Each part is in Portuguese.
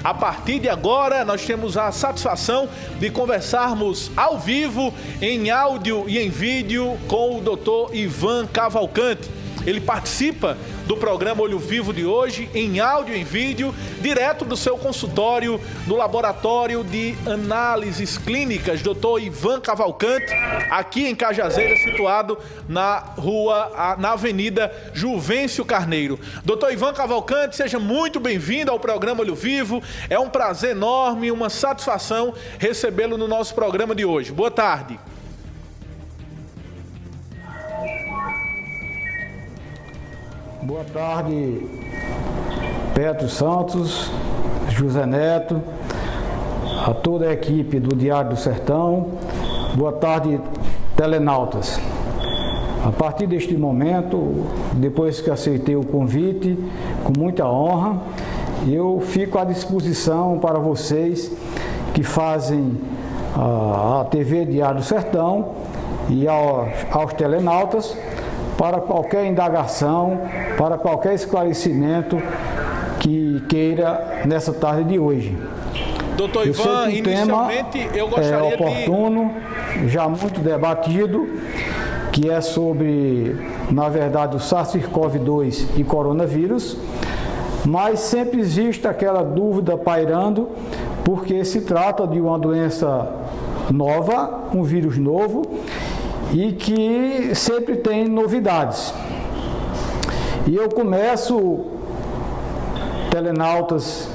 A partir de agora, nós temos a satisfação de conversarmos ao vivo, em áudio e em vídeo, com o Dr. Ivan Cavalcante. Ele participa do programa Olho Vivo de hoje, em áudio e em vídeo, direto do seu consultório, no Laboratório de Análises Clínicas, Dr. Ivan Cavalcante, aqui em Cajazeiras, situado na Avenida Juvencio Carneiro. Dr. Ivan Cavalcante, seja muito bem-vindo ao programa Olho Vivo. É um prazer enorme, uma satisfação recebê-lo no nosso programa de hoje. Boa tarde. Boa tarde, Petro Santos, José Neto, a toda a equipe do Diário do Sertão. Boa tarde, telenautas. A partir deste momento, depois que aceitei o convite, com muita honra, eu fico à disposição para vocês que fazem a TV Diário do Sertão e aos telenautas, para qualquer indagação, para qualquer esclarecimento que queira nessa tarde de hoje. Doutor Ivan, inicialmente eu gostaria de... oportuno, já muito debatido, que é sobre, na verdade, o SARS-CoV-2 e coronavírus, mas sempre existe aquela dúvida pairando, porque se trata de uma doença nova, um vírus novo, e que sempre tem novidades. E eu começo, telenautas,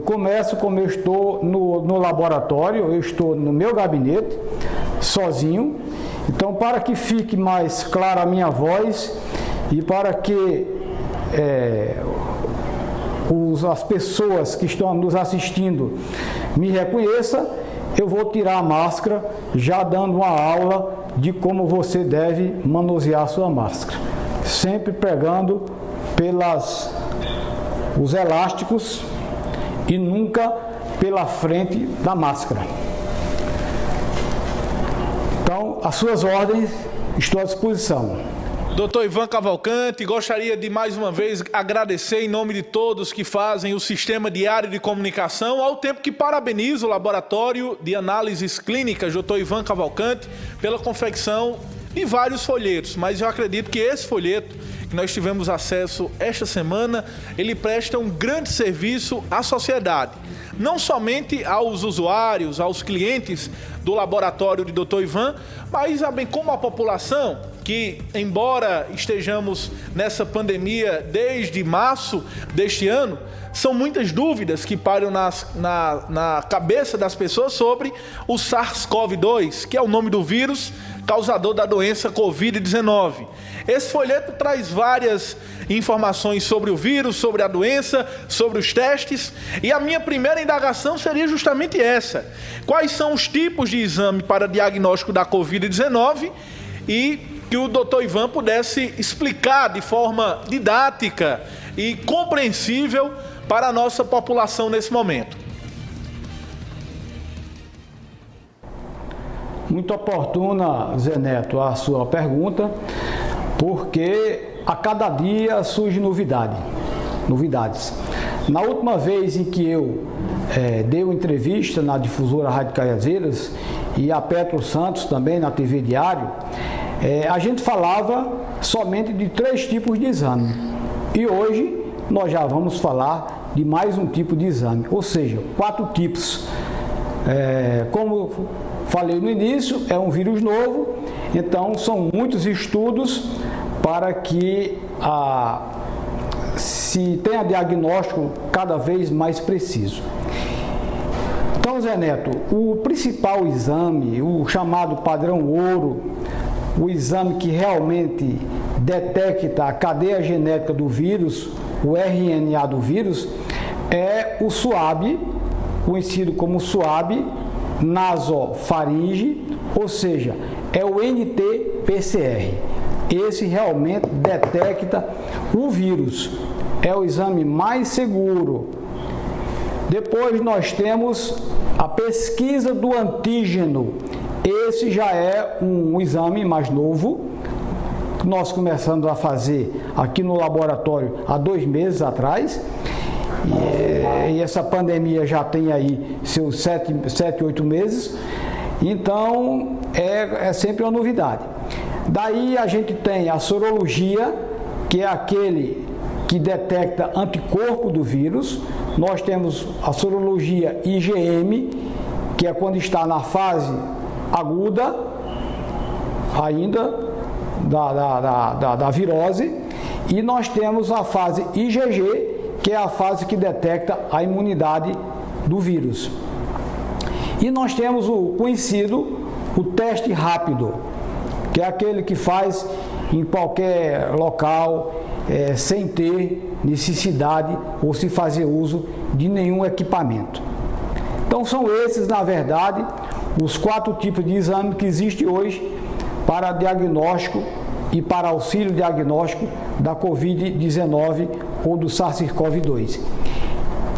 como eu estou no laboratório, eu estou no meu gabinete, sozinho. Então, para que fique mais clara a minha voz e para que as pessoas que estão nos assistindo me reconheçam, eu vou tirar a máscara, já dando uma aula de como você deve manusear a sua máscara. Sempre pegando os elásticos e nunca pela frente da máscara. Então, as suas ordens, estou à disposição. Doutor Ivan Cavalcante, gostaria de mais uma vez agradecer em nome de todos que fazem o Sistema Diário de Comunicação, ao tempo que parabenizo o Laboratório de Análises Clínicas, Dr. Ivan Cavalcante, pela confecção de vários folhetos, mas eu acredito que esse folheto que nós tivemos acesso esta semana, ele presta um grande serviço à sociedade, não somente aos usuários, aos clientes do laboratório de Dr. Ivan, mas bem como a população, que, embora estejamos nessa pandemia desde março deste ano, são muitas dúvidas que param na cabeça das pessoas sobre o SARS-CoV-2, que é o nome do vírus causador da doença Covid-19. Esse folheto traz várias informações sobre o vírus, sobre a doença, sobre os testes, e a minha primeira indagação seria justamente essa: quais são os tipos de exame para diagnóstico da Covid-19 e que o Dr. Ivan pudesse explicar de forma didática e compreensível para a nossa população nesse momento. Muito oportuna, Zé Neto, a sua pergunta, porque a cada dia surge novidades. Na última vez em que eu dei uma entrevista na difusora Rádio Cajazeiras e a Petro Santos também na TV Diário, a gente falava somente de 3 tipos de exame. E hoje nós já vamos falar de mais um tipo de exame, ou seja, 4 tipos. Como falei no início, é um vírus novo, então são muitos estudos para que se tenha diagnóstico cada vez mais preciso. Então, Zé Neto, o principal exame, o chamado padrão ouro, o exame que realmente detecta a cadeia genética do vírus, o RNA do vírus, é o SUAB, conhecido como SUAB nasofaringe, ou seja, é o NT-PCR. Esse realmente detecta o vírus, é o exame mais seguro. Depois nós temos a pesquisa do antígeno. Esse já é um exame mais novo, que nós começamos a fazer aqui no laboratório há 2 meses atrás. e essa pandemia já tem aí seus 7, 8 meses, então é sempre uma novidade. Daí a gente tem a sorologia, que é aquele que detecta anticorpo do vírus. Nós temos a sorologia IgM, que é quando está na fase aguda ainda da virose, e nós temos a fase IgG, que é a fase que detecta a imunidade do vírus. E nós temos o conhecido, o teste rápido, que é aquele que faz em qualquer local, sem ter necessidade ou se fazer uso de nenhum equipamento. Então são esses, na verdade, os 4 tipos de exame que existem hoje para diagnóstico e para auxílio diagnóstico da Covid-19 ou do SARS-CoV-2.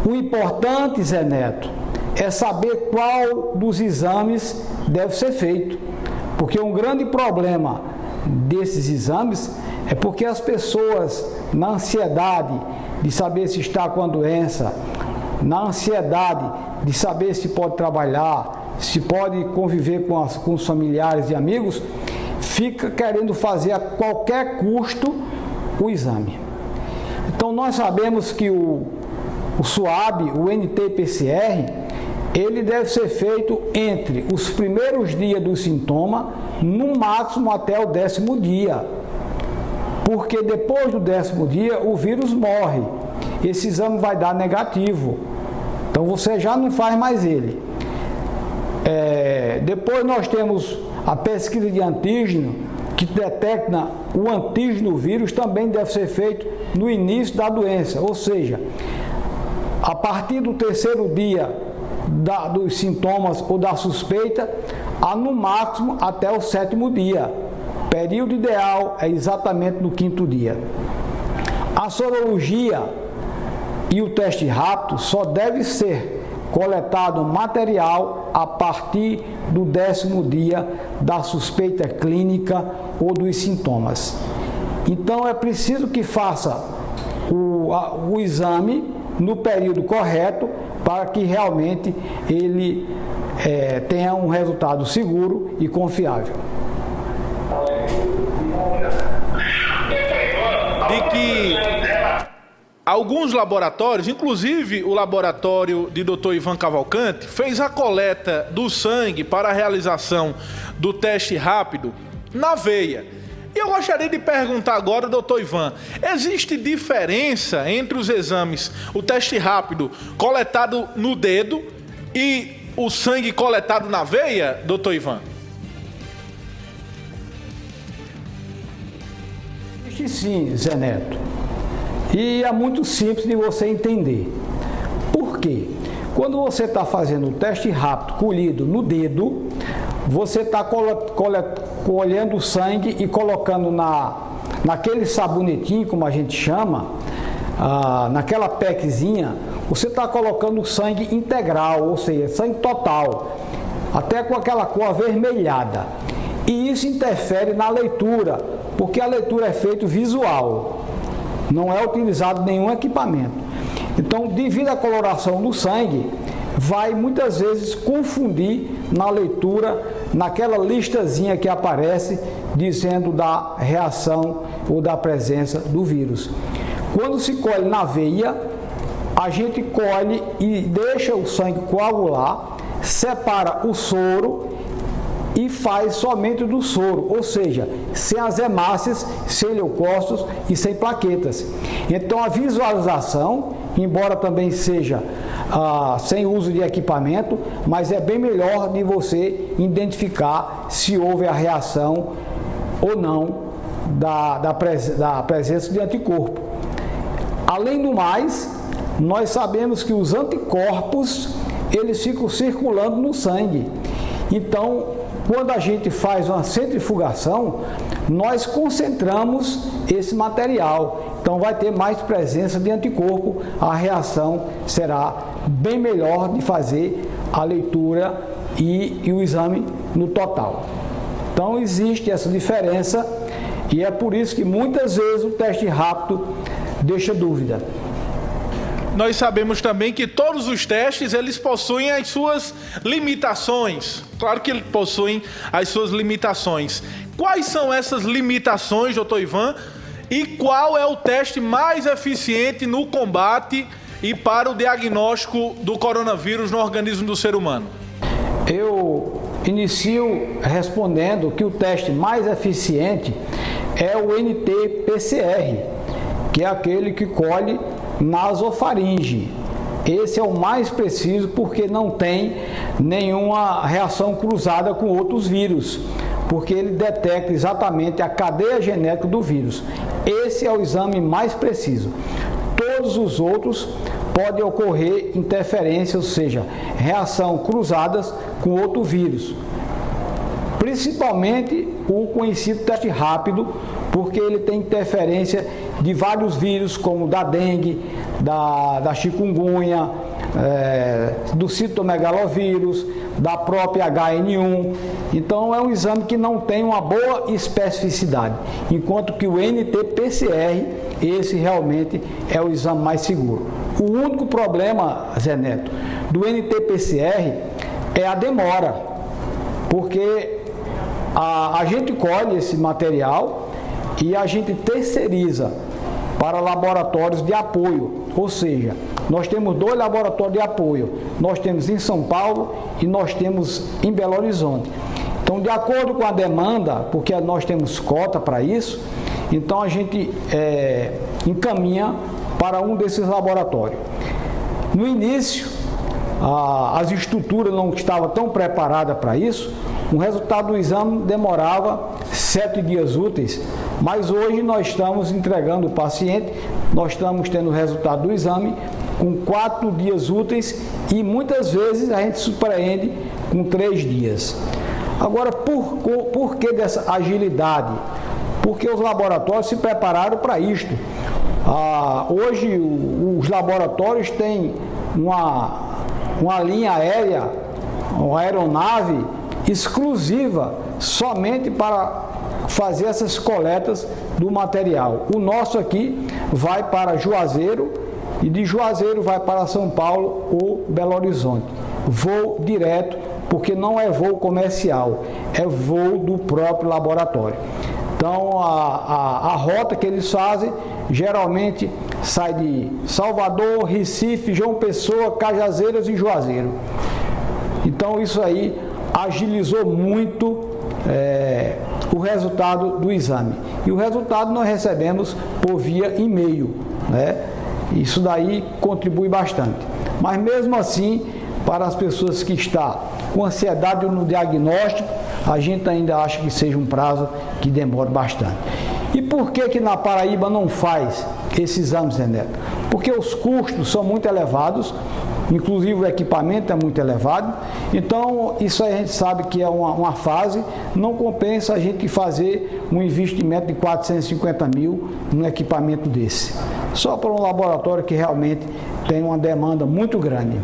O importante, Zé Neto, é saber qual dos exames deve ser feito, porque um grande problema desses exames é porque as pessoas, na ansiedade de saber se está com a doença, na ansiedade de saber se pode trabalhar, se pode conviver com os familiares e amigos, fica querendo fazer a qualquer custo o exame. Então nós sabemos que o SUAB, o NT-PCR, ele deve ser feito entre os primeiros dias do sintoma, no máximo até o 10º dia. Porque depois do 10º dia o vírus morre. Esse exame vai dar negativo. Então você já não faz mais ele. Depois nós temos a pesquisa de antígeno, que detecta o antígeno do vírus, também deve ser feito no início da doença. Ou seja, a partir do 3º dia dos sintomas ou da suspeita, no máximo até o 7º dia. O período ideal é exatamente no 5º dia. A sorologia e o teste rápido só deve ser coletado material a partir do 10º dia da suspeita clínica ou dos sintomas. Então é preciso que faça o exame no período correto para que realmente ele tenha um resultado seguro e confiável. De que alguns laboratórios, inclusive o laboratório de Dr. Ivan Cavalcante, fez a coleta do sangue para a realização do teste rápido na veia. E eu gostaria de perguntar agora, doutor Ivan, existe diferença entre os exames, o teste rápido coletado no dedo e o sangue coletado na veia, doutor Ivan? Existe sim, Zé Neto. E é muito simples de você entender. Por quê? Quando você está fazendo o teste rápido colhido no dedo, você está colhendo o sangue e colocando naquele sabonetinho, como a gente chama, naquela packzinha, você está colocando o sangue integral, ou seja, sangue total, até com aquela cor avermelhada. E isso interfere na leitura, porque a leitura é feita visual, não é utilizado nenhum equipamento. Então, devido à coloração do sangue, vai muitas vezes confundir na leitura, naquela listazinha que aparece dizendo da reação ou da presença do vírus. Quando se colhe na veia, a gente colhe e deixa o sangue coagular, separa o soro e faz somente do soro, ou seja, sem as hemácias, sem leucócitos e sem plaquetas. Então a visualização, embora também seja sem uso de equipamento, mas é bem melhor de você identificar se houve a reação ou não da presença de anticorpo. Além do mais, nós sabemos que os anticorpos, eles ficam circulando no sangue. Então, quando a gente faz uma centrifugação, nós concentramos esse material. Então vai ter mais presença de anticorpo, a reação será bem melhor de fazer a leitura e o exame no total. Então existe essa diferença e é por isso que muitas vezes o teste rápido deixa dúvida. Nós sabemos também que todos os testes, eles possuem as suas limitações. Claro que eles possuem as suas limitações. Quais são essas limitações, doutor Ivan? E qual é o teste mais eficiente no combate e para o diagnóstico do coronavírus no organismo do ser humano? Eu inicio respondendo que o teste mais eficiente é o NT-PCR, que é aquele que colhe nasofaringe. Esse é o mais preciso porque não tem nenhuma reação cruzada com outros vírus, porque ele detecta exatamente a cadeia genética do vírus. Esse é o exame mais preciso. Todos os outros podem ocorrer interferência, ou seja, reação cruzadas com outro vírus. Principalmente o conhecido teste rápido, porque ele tem interferência de vários vírus, como da dengue, da chikungunya, do citomegalovírus, da própria HN1. Então é um exame que não tem uma boa especificidade, enquanto que o NT-PCR, esse realmente é o exame mais seguro. O único problema, Zé Neto, do NT-PCR é a demora, porque a gente colhe esse material e a gente terceiriza para laboratórios de apoio, ou seja, nós temos 2 laboratórios de apoio, nós temos em São Paulo e nós temos em Belo Horizonte. Então, de acordo com a demanda, porque nós temos cota para isso, então a gente encaminha para um desses laboratórios. No início, as estruturas não estavam tão preparadas para isso, o resultado do exame demorava 7 dias úteis, mas hoje nós estamos entregando o paciente, nós estamos tendo o resultado do exame com 4 dias úteis e muitas vezes a gente surpreende com 3 dias. Agora, por que dessa agilidade? Porque os laboratórios se prepararam para isto. Hoje os laboratórios têm uma linha aérea, uma aeronave exclusiva somente para fazer essas coletas do material. O nosso aqui vai para Juazeiro e de Juazeiro vai para São Paulo ou Belo Horizonte. Voo direto, porque não é voo comercial, é voo do próprio laboratório. Então a rota que eles fazem geralmente sai de Salvador, Recife, João Pessoa, Cajazeiras e Juazeiro. Então isso aí agilizou muito o resultado do exame. E o resultado nós recebemos por via e-mail, né? Isso daí contribui bastante. Mas mesmo assim, para as pessoas que estão com ansiedade no diagnóstico, a gente ainda acha que seja um prazo que demora bastante. E por que na Paraíba não faz esse exame, Zé Neto? Porque os custos são muito elevados, inclusive o equipamento é muito elevado, então isso aí a gente sabe que é uma fase, não compensa a gente fazer um investimento de 450 mil num equipamento desse, só para um laboratório que realmente tem uma demanda muito grande.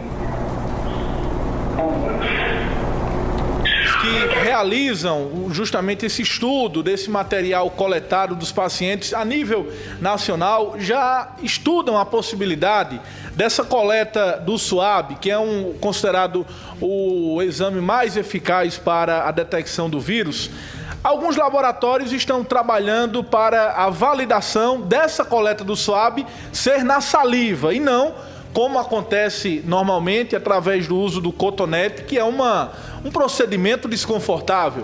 Que realizam justamente esse estudo desse material coletado dos pacientes a nível nacional já estudam a possibilidade dessa coleta do SWAB, que é considerado o exame mais eficaz para a detecção do vírus. Alguns laboratórios estão trabalhando para a validação dessa coleta do SWAB ser na saliva e não como acontece normalmente através do uso do cotonete, que é um procedimento desconfortável.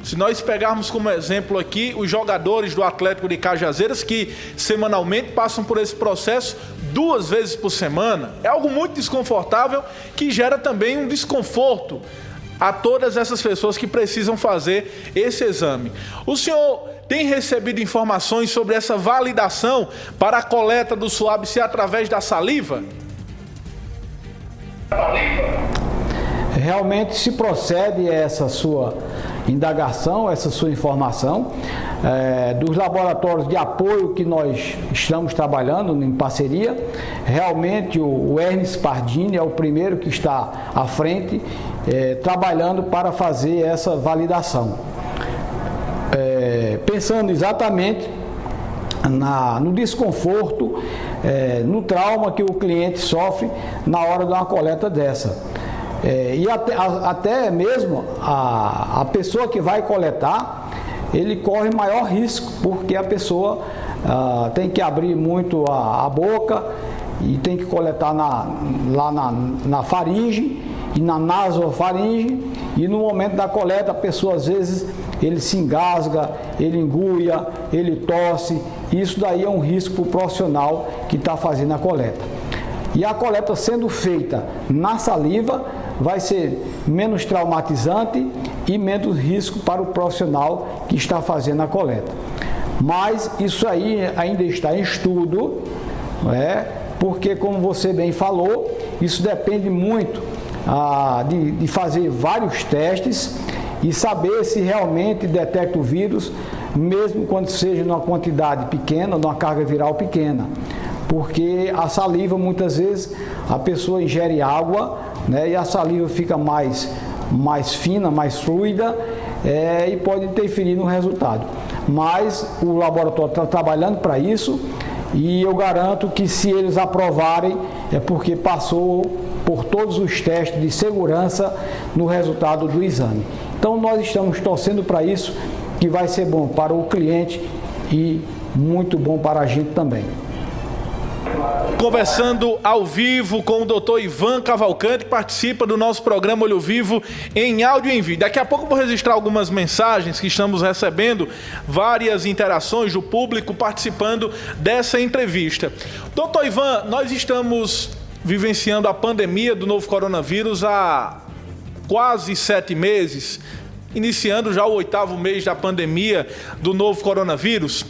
Se nós pegarmos como exemplo aqui os jogadores do Atlético de Cajazeiras, que semanalmente passam por esse processo 2 vezes por semana, é algo muito desconfortável que gera também um desconforto a todas essas pessoas que precisam fazer esse exame. O senhor tem recebido informações sobre essa validação para a coleta do SWAB ser através da saliva? Realmente se procede a essa sua indagação, essa sua informação, dos laboratórios de apoio que nós estamos trabalhando em parceria. Realmente o Ernest Pardini é o primeiro que está à frente, trabalhando para fazer essa validação. Pensando exatamente no desconforto no trauma que o cliente sofre na hora de uma coleta dessa. E até mesmo a pessoa que vai coletar, ele corre maior risco, porque a pessoa tem que abrir muito a boca e tem que coletar lá na faringe e na nasofaringe, e no momento da coleta a pessoa às vezes ele se engasga, ele enguia, ele tosse. Isso daí é um risco para o profissional que está fazendo a coleta. E a coleta sendo feita na saliva vai ser menos traumatizante e menos risco para o profissional que está fazendo a coleta. Mas isso aí ainda está em estudo, porque, como você bem falou, isso depende muito de fazer vários testes e saber se realmente detecta o vírus, mesmo quando seja numa quantidade pequena, numa carga viral pequena. Porque a saliva, muitas vezes, a pessoa ingere água, e a saliva fica mais fina, mais fluida, e pode interferir no resultado. Mas o laboratório está trabalhando para isso, e eu garanto que, se eles aprovarem, é porque passou por todos os testes de segurança no resultado do exame. Então nós estamos torcendo para isso, que vai ser bom para o cliente e muito bom para a gente também. Conversando ao vivo com o Dr. Ivan Cavalcante, que participa do nosso programa Olho Vivo em áudio e em vídeo. Daqui a pouco eu vou registrar algumas mensagens que estamos recebendo, várias interações do público participando dessa entrevista. Dr. Ivan, nós estamos vivenciando a pandemia do novo coronavírus há quase 7 meses, iniciando já o 8º mês da pandemia do novo coronavírus.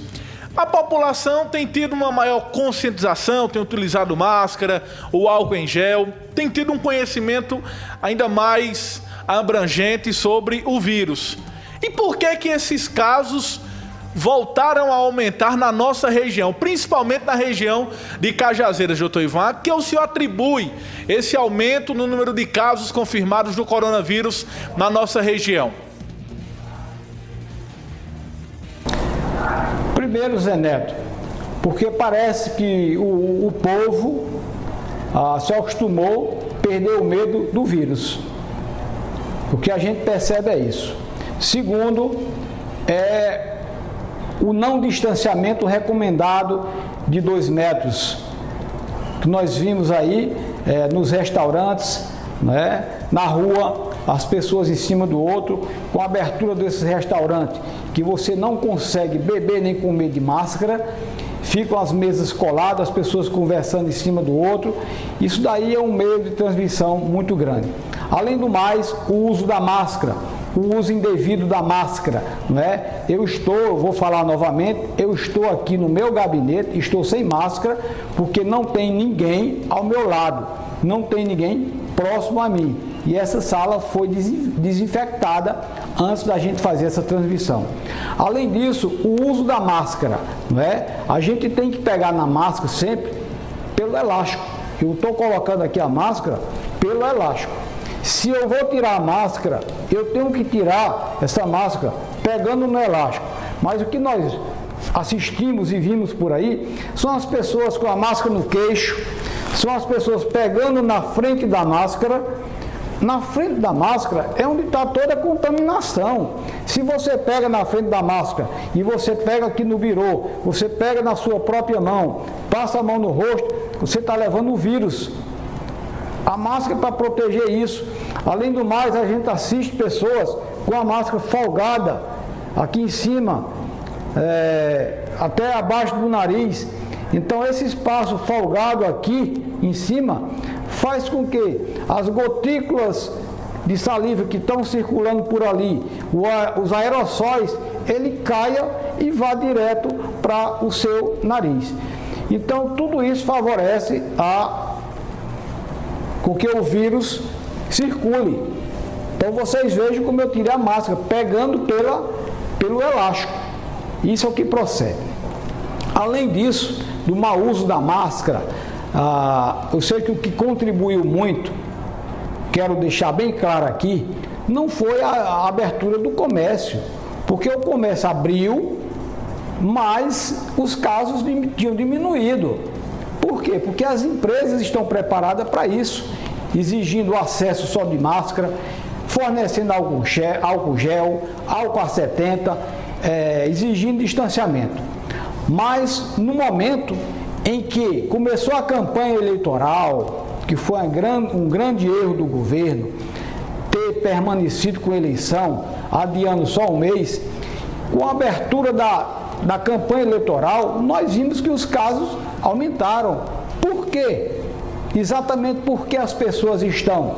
A população tem tido uma maior conscientização, tem utilizado máscara, o álcool em gel, tem tido um conhecimento ainda mais abrangente sobre o vírus. E por que esses casos voltaram a aumentar na nossa região, principalmente na região de Cajazeiras, doutor Ivan? A que o senhor atribui esse aumento no número de casos confirmados do coronavírus na nossa região? Primeiro, Zé Neto, porque parece que o povo se acostumou a perder o medo do vírus. O que a gente percebe é isso. Segundo, o não distanciamento recomendado de 2 metros, que nós vimos aí nos restaurantes, na rua, as pessoas em cima do outro, com a abertura desses restaurantes, que você não consegue beber nem comer de máscara, ficam as mesas coladas, as pessoas conversando em cima do outro. Isso daí é um meio de transmissão muito grande. Além do mais, o uso da máscara, o uso indevido da máscara, Eu vou falar novamente, eu estou aqui no meu gabinete, estou sem máscara, porque não tem ninguém ao meu lado, não tem ninguém próximo a mim. E essa sala foi desinfectada antes da gente fazer essa transmissão. Além disso, o uso da máscara, A gente tem que pegar na máscara sempre pelo elástico. Eu estou colocando aqui a máscara pelo elástico. Se eu vou tirar a máscara, eu tenho que tirar essa máscara pegando no elástico. Mas o que nós assistimos e vimos por aí são as pessoas com a máscara no queixo, são as pessoas pegando na frente da máscara. Na frente da máscara é onde está toda a contaminação. Se você pega na frente da máscara e você pega aqui no birô, você pega na sua própria mão, passa a mão no rosto, você está levando o vírus. A máscara é para proteger isso. Além do mais, a gente assiste pessoas com a máscara folgada aqui em cima, até abaixo do nariz. Então esse espaço folgado aqui em cima faz com que as gotículas de saliva que estão circulando por ali, os aerossóis, ele caia e vá direto para o seu nariz. Então tudo isso favorece com que o vírus circule. Então vocês vejam como eu tirei a máscara, pegando pelo elástico. Isso é o que procede. Além disso, do mau uso da máscara, eu sei que o que contribuiu muito, quero deixar bem claro aqui, não foi a abertura do comércio, porque o comércio abriu, mas os casos tinham diminuído. Por quê? Porque as empresas estão preparadas para isso, exigindo o acesso só de máscara, fornecendo álcool gel, álcool a 70, exigindo distanciamento. Mas no momento em que começou a campanha eleitoral, que foi um grande erro do governo, ter permanecido com a eleição, adiando só um mês, com a abertura da campanha eleitoral, nós vimos que os casos aumentaram. Por quê? Exatamente porque as pessoas estão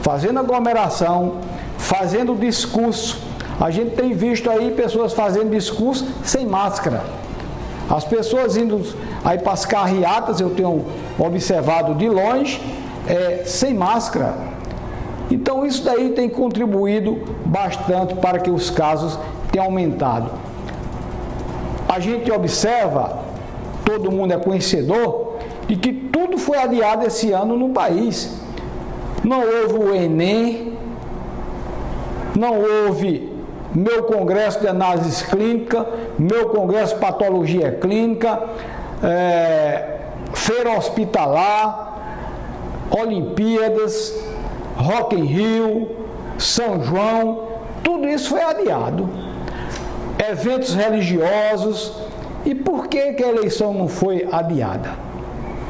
fazendo aglomeração, fazendo discurso. A gente tem visto aí pessoas fazendo discurso sem máscara. As pessoas indo aí para as carreatas, eu tenho observado de longe, sem máscara. Então isso daí tem contribuído bastante para que os casos tenham aumentado. A gente observa, todo mundo é conhecedor, de que tudo foi adiado esse ano no país. Não houve o Enem, não houve meu congresso de análise clínica, meu congresso de patologia clínica, feira hospitalar, Olimpíadas, Rock in Rio, São João, tudo isso foi adiado. Eventos religiosos. E por que a eleição não foi adiada?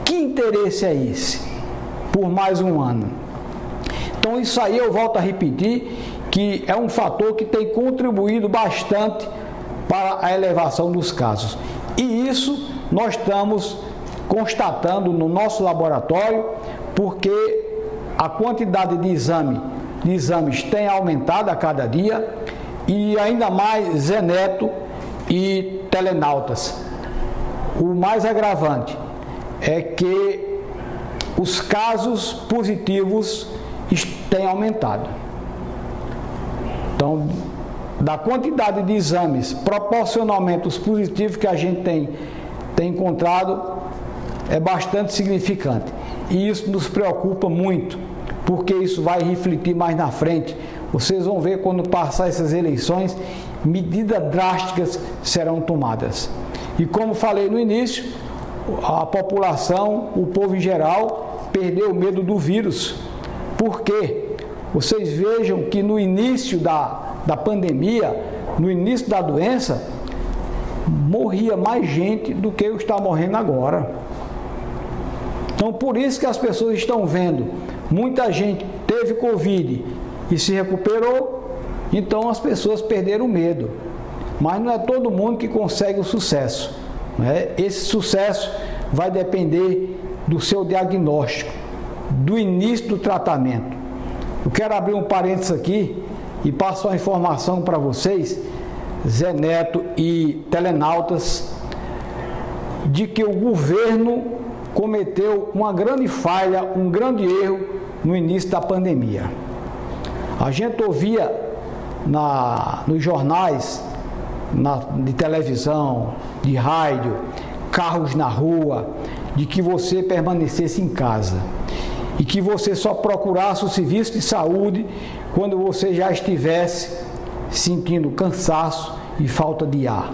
Que interesse é esse? Por mais um ano. Então isso aí eu volto a repetir, que é um fator que tem contribuído bastante para a elevação dos casos. E isso nós estamos constatando no nosso laboratório, porque a quantidade de exames tem aumentado a cada dia, e ainda mais Zeneto e telenautas. O mais agravante é que os casos positivos têm aumentado. Então, da quantidade de exames, proporcionalmente os positivos que a gente tem encontrado, é bastante significante. E isso nos preocupa muito, porque isso vai refletir mais na frente. Vocês vão ver quando passar essas eleições, medidas drásticas serão tomadas. E como falei no início, a população, o povo em geral, perdeu o medo do vírus. Por quê? Vocês vejam que no início da pandemia, no início da doença, morria mais gente do que está morrendo agora. Então, por isso que as pessoas estão vendo, muita gente teve Covid e se recuperou, então as pessoas perderam o medo. Mas não é todo mundo que consegue o sucesso, né? Esse sucesso vai depender do seu diagnóstico, do início do tratamento. Eu quero abrir um parênteses aqui e passar uma informação para vocês, Zeneto e telenautas, de que o governo cometeu uma grande falha, um grande erro no início da pandemia. A gente ouvia nos jornais, de televisão, de rádio, carros na rua, de que você permanecesse em casa e que você só procurasse o serviço de saúde quando você já estivesse sentindo cansaço e falta de ar.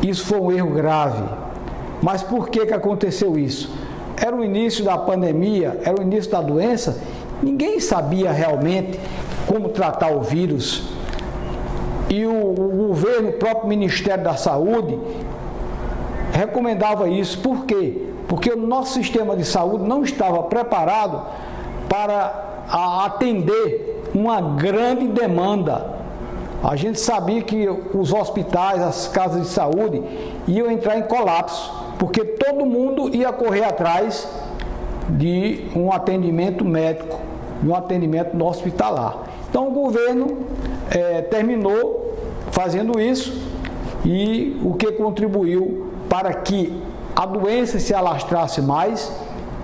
Isso foi um erro grave. Mas por que aconteceu isso? Era o início da pandemia, era o início da doença, ninguém sabia realmente como tratar o vírus. E o governo, o próprio Ministério da Saúde, recomendava isso. Por quê? Porque o nosso sistema de saúde não estava preparado para atender uma grande demanda. A gente sabia que os hospitais, as casas de saúde iam entrar em colapso, porque todo mundo ia correr atrás de um atendimento médico, de um atendimento no hospitalar. Então o governo terminou fazendo isso, e o que contribuiu para que a doença se alastrasse mais,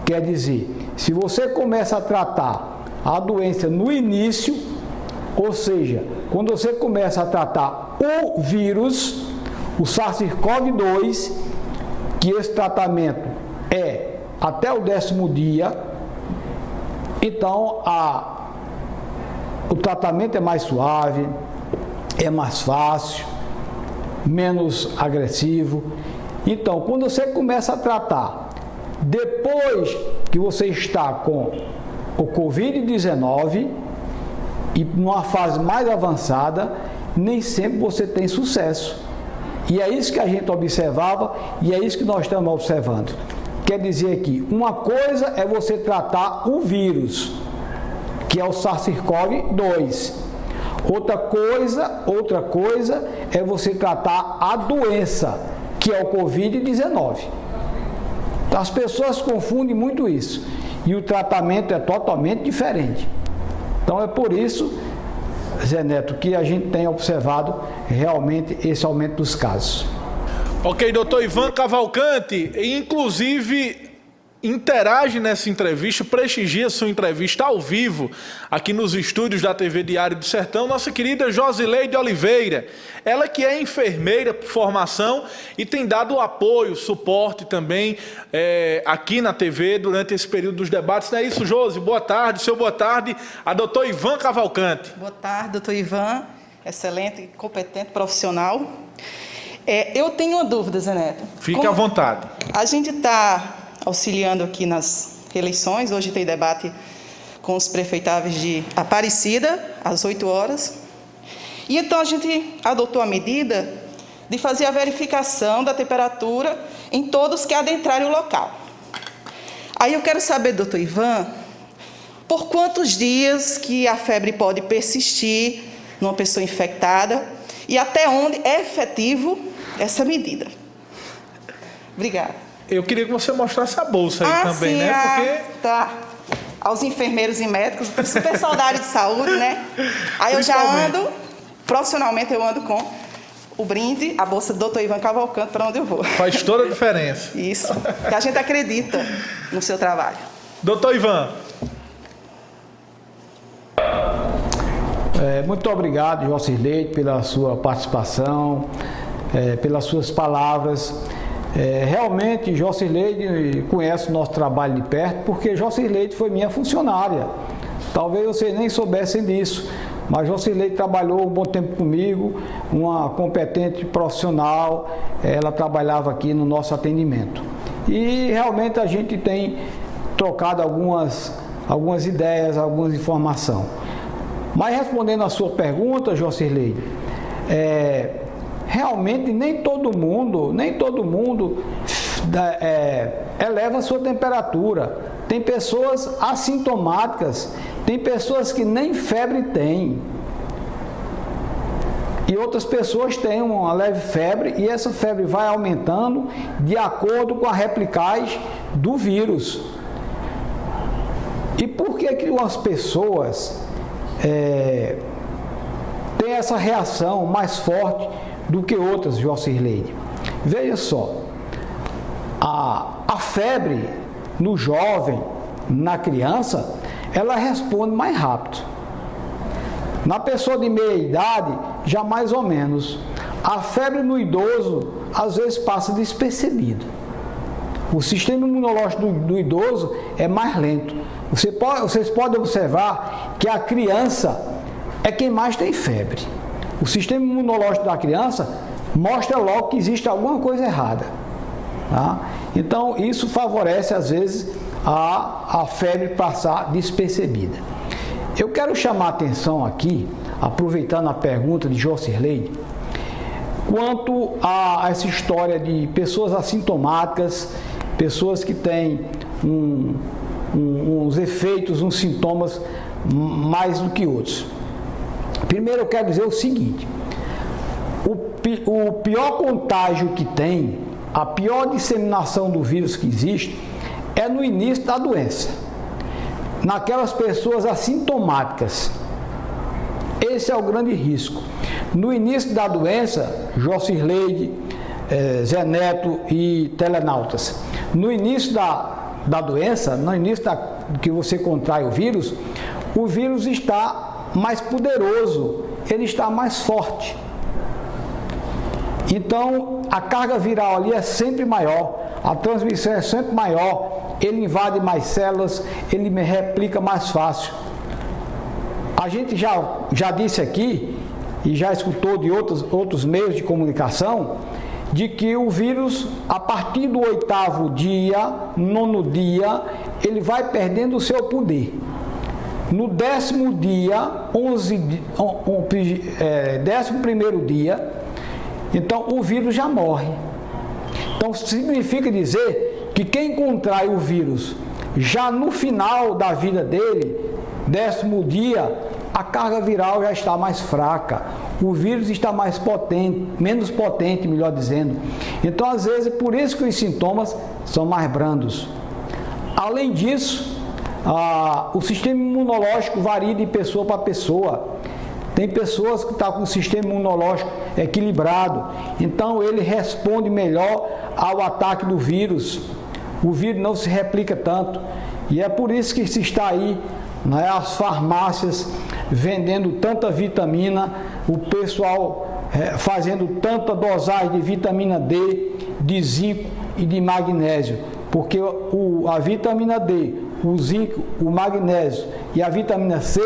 quer dizer, se você começa a tratar a doença no início, ou seja, quando você começa a tratar o vírus, o SARS-CoV-2, que esse tratamento é até o 10º dia, então o tratamento é mais suave, é mais fácil, menos agressivo, Então, quando você começa a tratar, depois que você está com o Covid-19 e numa fase mais avançada, nem sempre você tem sucesso. E é isso que a gente observava e é isso que nós estamos observando. Quer dizer aqui, uma coisa é você tratar o vírus, que é o SARS-CoV-2. Outra coisa é você tratar a doença, que é o Covid-19. As pessoas confundem muito isso e o tratamento é totalmente diferente. Então é por isso, Zé Neto, que a gente tem observado realmente esse aumento dos casos. Ok, doutor Ivan Cavalcante, inclusive interage nessa entrevista, prestigia sua entrevista ao vivo aqui nos estúdios da TV Diário do Sertão, nossa querida Josileide Oliveira, ela que é enfermeira por formação e tem dado apoio, suporte também aqui na TV durante esse período dos debates. Não é isso, Josi? Boa tarde, boa tarde a doutor Ivan Cavalcante. Boa tarde, doutor Ivan, excelente, competente, profissional. Eu tenho uma dúvida, Zé Neto. Fique à vontade. A gente está auxiliando aqui nas eleições, hoje tem debate com os prefeitáveis de Aparecida, às 8 horas. E então a gente adotou a medida de fazer a verificação da temperatura em todos que adentrarem o local. Aí eu quero saber, doutor Ivan, por quantos dias que a febre pode persistir numa pessoa infectada e até onde é efetivo essa medida. Obrigada. Eu queria que você mostrasse a bolsa aí também, sim, né? Porque... Tá. Aos enfermeiros e médicos, super saudade de saúde, né? Aí eu já ando, profissionalmente eu ando com o brinde, a bolsa do doutor Ivan Cavalcante, para onde eu vou. Faz toda a diferença. Isso, que a gente acredita no seu trabalho. Doutor Ivan. Muito obrigado, Josileide, pela sua participação, pelas suas palavras. Realmente, Josileide conhece o nosso trabalho de perto, porque Josileide foi minha funcionária. Talvez vocês nem soubessem disso, mas Josileide trabalhou um bom tempo comigo, uma competente profissional, ela trabalhava aqui no nosso atendimento. E realmente a gente tem trocado algumas ideias, algumas informações. Mas respondendo a sua pergunta, Josileide, realmente nem todo mundo eleva a sua temperatura. Tem pessoas assintomáticas, tem pessoas que nem febre têm. E outras pessoas têm uma leve febre e essa febre vai aumentando de acordo com a replicagem do vírus. E por que umas pessoas têm essa reação mais forte do que outras, Josileide? Veja só, a febre no jovem, na criança, ela responde mais rápido. Na pessoa de meia idade, já mais ou menos. A febre no idoso, às vezes, passa despercebido. O sistema imunológico do idoso é mais lento. Vocês podem observar que a criança é quem mais tem febre. O sistema imunológico da criança mostra logo que existe alguma coisa errada. Tá? Então, isso favorece, às vezes, a febre passar despercebida. Eu quero chamar a atenção aqui, aproveitando a pergunta de Josileide, quanto a essa história de pessoas assintomáticas, pessoas que têm uns efeitos, uns sintomas mais do que outros. Primeiro eu quero dizer o seguinte, o pior contágio que tem, a pior disseminação do vírus que existe, é no início da doença, naquelas pessoas assintomáticas. Esse é o grande risco. No início da doença, Josileide, Zé Neto e telenautas, no início da doença, no início que você contrai o vírus está mais poderoso, ele está mais forte. Então, a carga viral ali é sempre maior, a transmissão é sempre maior, ele invade mais células, ele replica mais fácil. A gente já disse aqui, e já escutou de outros meios de comunicação, de que o vírus, a partir do 8º dia, 9º dia, ele vai perdendo o seu poder. No 10º dia, 11º dia, então o vírus já morre. Então significa dizer que quem contrai o vírus já no final da vida dele, 10º dia, a carga viral já está mais fraca, o vírus está mais potente, menos potente, melhor dizendo. Então, às vezes, por isso que os sintomas são mais brandos. Além disso, o sistema imunológico varia de pessoa para pessoa. Tem pessoas que estão com o sistema imunológico equilibrado, então ele responde melhor ao ataque do vírus. O vírus não se replica tanto. E é por isso que se está aí, né, as farmácias vendendo tanta vitamina, o pessoal fazendo tanta dosagem de vitamina D, de zinco e de magnésio, porque a vitamina D, o zinco, o magnésio e a vitamina C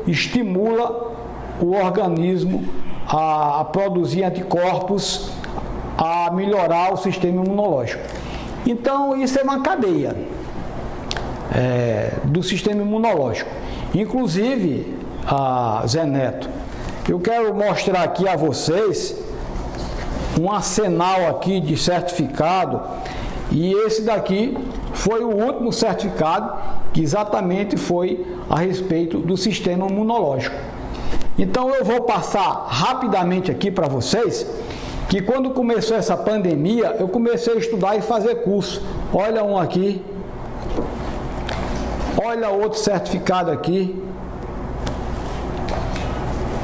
estimula o organismo a produzir anticorpos, a melhorar o sistema imunológico. Então isso é uma cadeia do sistema imunológico. Inclusive, Zé Neto, eu quero mostrar aqui a vocês um arsenal aqui de certificado, e esse daqui foi o último certificado que exatamente foi a respeito do sistema imunológico. Então eu vou passar rapidamente aqui para vocês que quando começou essa pandemia eu comecei a estudar e fazer curso. Olha um aqui, olha outro certificado aqui,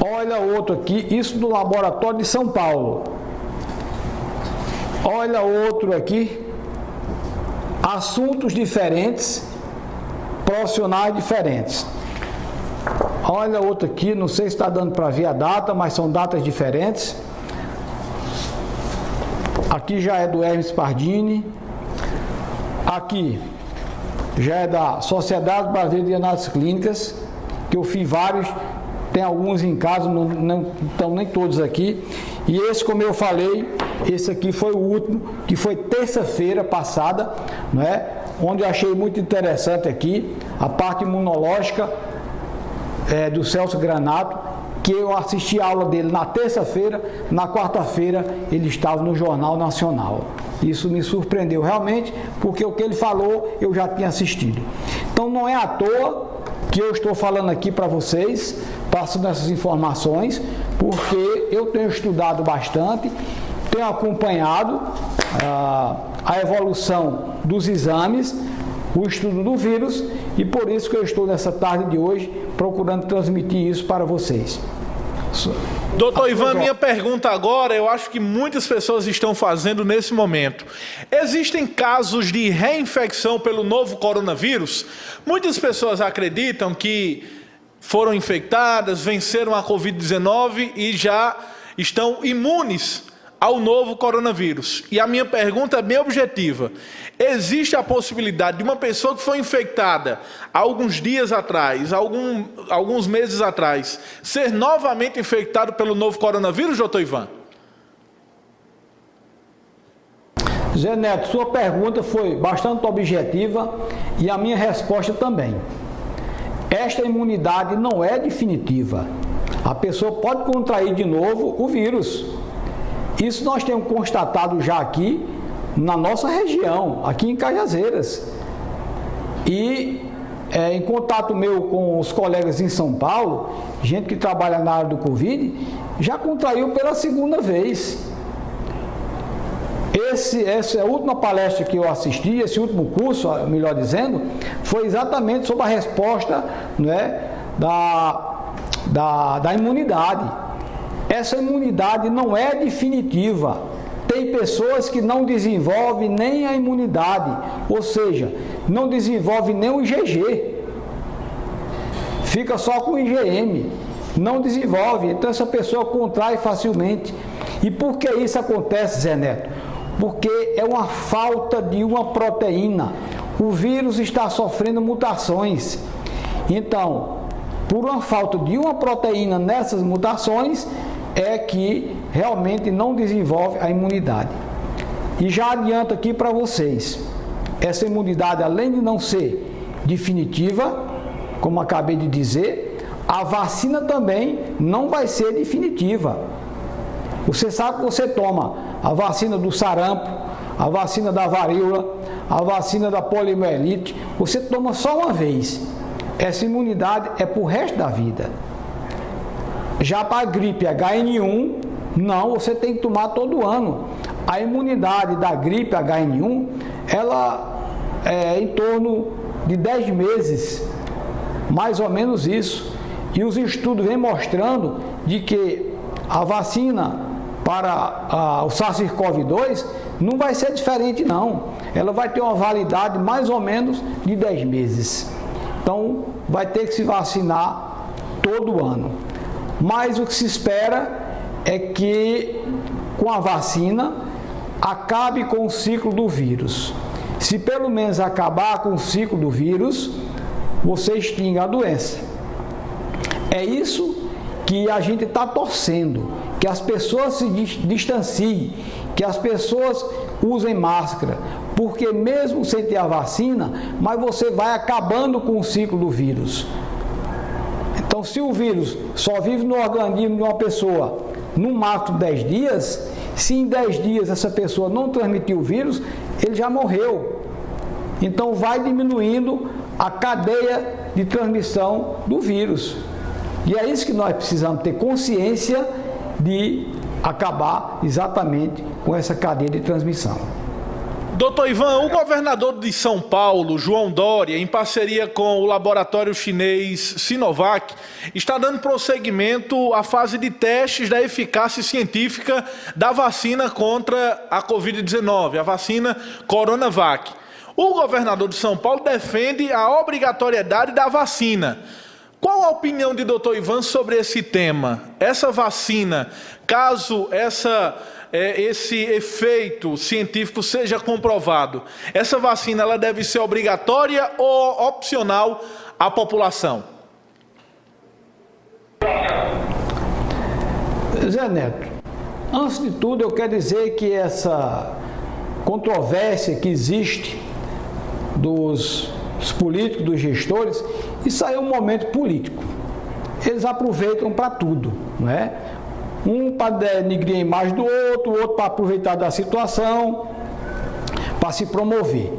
olha outro aqui, isso do laboratório de São Paulo. Olha outro aqui, assuntos diferentes, profissionais diferentes. Olha outro aqui, não sei se está dando para ver a data, mas são datas diferentes. Aqui já é do Hermes Pardini. Aqui já é da Sociedade Brasileira de Análises Clínicas, que eu fiz vários, tem alguns em casa, não estão nem todos aqui. E esse, como eu falei, esse aqui foi o último, que foi terça-feira passada, né? Onde eu achei muito interessante aqui a parte imunológica do Celso Granato, que eu assisti a aula dele na terça-feira, na quarta-feira ele estava no Jornal Nacional. Isso me surpreendeu realmente, porque o que ele falou eu já tinha assistido. Então não é à toa que eu estou falando aqui para vocês, passando essas informações, porque eu tenho estudado bastante, tenho acompanhado a evolução dos exames, o estudo do vírus, e por isso que eu estou nessa tarde de hoje procurando transmitir isso para vocês. Doutor Ivan, minha pergunta agora, eu acho que muitas pessoas estão fazendo nesse momento. Existem casos de reinfecção pelo novo coronavírus? Muitas pessoas acreditam que foram infectadas, venceram a Covid-19 e já estão imunes ao novo coronavírus. E a minha pergunta é bem objetiva. Existe a possibilidade de uma pessoa que foi infectada há alguns dias atrás, alguns meses atrás, ser novamente infectado pelo novo coronavírus, doutor Ivan? Zé Neto, sua pergunta foi bastante objetiva e a minha resposta também. Esta imunidade não é definitiva. A pessoa pode contrair de novo o vírus. Isso nós temos constatado já aqui na nossa região, aqui em Cajazeiras. E em contato meu com os colegas em São Paulo, gente que trabalha na área do Covid, já contraiu pela segunda vez. Essa última palestra que eu assisti, esse último curso, melhor dizendo, foi exatamente sobre a resposta, né, da imunidade. Essa imunidade não é definitiva. Tem pessoas que não desenvolvem nem a imunidade, ou seja, não desenvolve nem o IgG. Fica só com o IgM, não desenvolve. Então essa pessoa contrai facilmente. E por que isso acontece, Zé Neto? Porque é uma falta de uma proteína. O vírus está sofrendo mutações. Então, por uma falta de uma proteína nessas mutações, é que realmente não desenvolve a imunidade. E já adianto aqui para vocês, essa imunidade, além de não ser definitiva, como acabei de dizer, a vacina também não vai ser definitiva. Você sabe que você toma a vacina do sarampo, a vacina da varíola, a vacina da poliomielite, você toma só uma vez. Essa imunidade é para o resto da vida. Já para a gripe HN1, não, você tem que tomar todo ano. A imunidade da gripe HN1, ela é em torno de 10 meses, mais ou menos isso. E os estudos vêm mostrando de que a vacina para o SARS-CoV-2 não vai ser diferente não. Ela vai ter uma validade mais ou menos de 10 meses. Então, vai ter que se vacinar todo ano. Mas o que se espera é que com a vacina acabe com o ciclo do vírus. Se pelo menos acabar com o ciclo do vírus, você extingue a doença. É isso que a gente está torcendo, que as pessoas se distanciem, que as pessoas usem máscara, porque mesmo sem ter a vacina, mas você vai acabando com o ciclo do vírus. Então, se o vírus só vive no organismo de uma pessoa no máximo 10 dias, se em 10 dias essa pessoa não transmitir o vírus, ele já morreu. Então, vai diminuindo a cadeia de transmissão do vírus. E é isso que nós precisamos ter consciência de acabar exatamente com essa cadeia de transmissão. Doutor Ivan, o governador de São Paulo, João Dória, em parceria com o laboratório chinês Sinovac, está dando prosseguimento à fase de testes da eficácia científica da vacina contra a Covid-19, a vacina Coronavac. O governador de São Paulo defende a obrigatoriedade da vacina. Qual a opinião de doutor Ivan sobre esse tema? Essa vacina, caso esse efeito científico seja comprovado, essa vacina ela deve ser obrigatória ou opcional à população? Zé Neto, antes de tudo eu quero dizer que essa controvérsia que existe dos políticos, dos gestores, isso aí é um momento político. Eles aproveitam para tudo, não é? Um para denigrir a imagem do outro, o outro para aproveitar da situação, para se promover.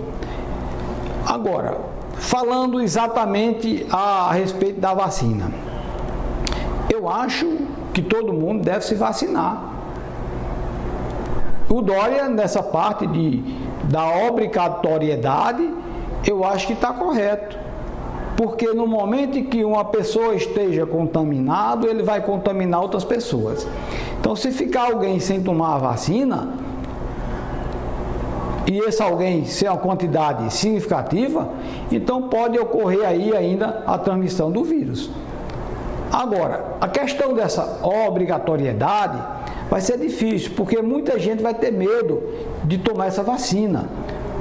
Agora, falando exatamente a respeito da vacina, eu acho que todo mundo deve se vacinar. O Dória, nessa parte da obrigatoriedade, eu acho que está correto. Porque no momento em que uma pessoa esteja contaminada, ele vai contaminar outras pessoas. Então, se ficar alguém sem tomar a vacina, e esse alguém ser uma quantidade significativa, então pode ocorrer aí ainda a transmissão do vírus. Agora, a questão dessa obrigatoriedade vai ser difícil, porque muita gente vai ter medo de tomar essa vacina.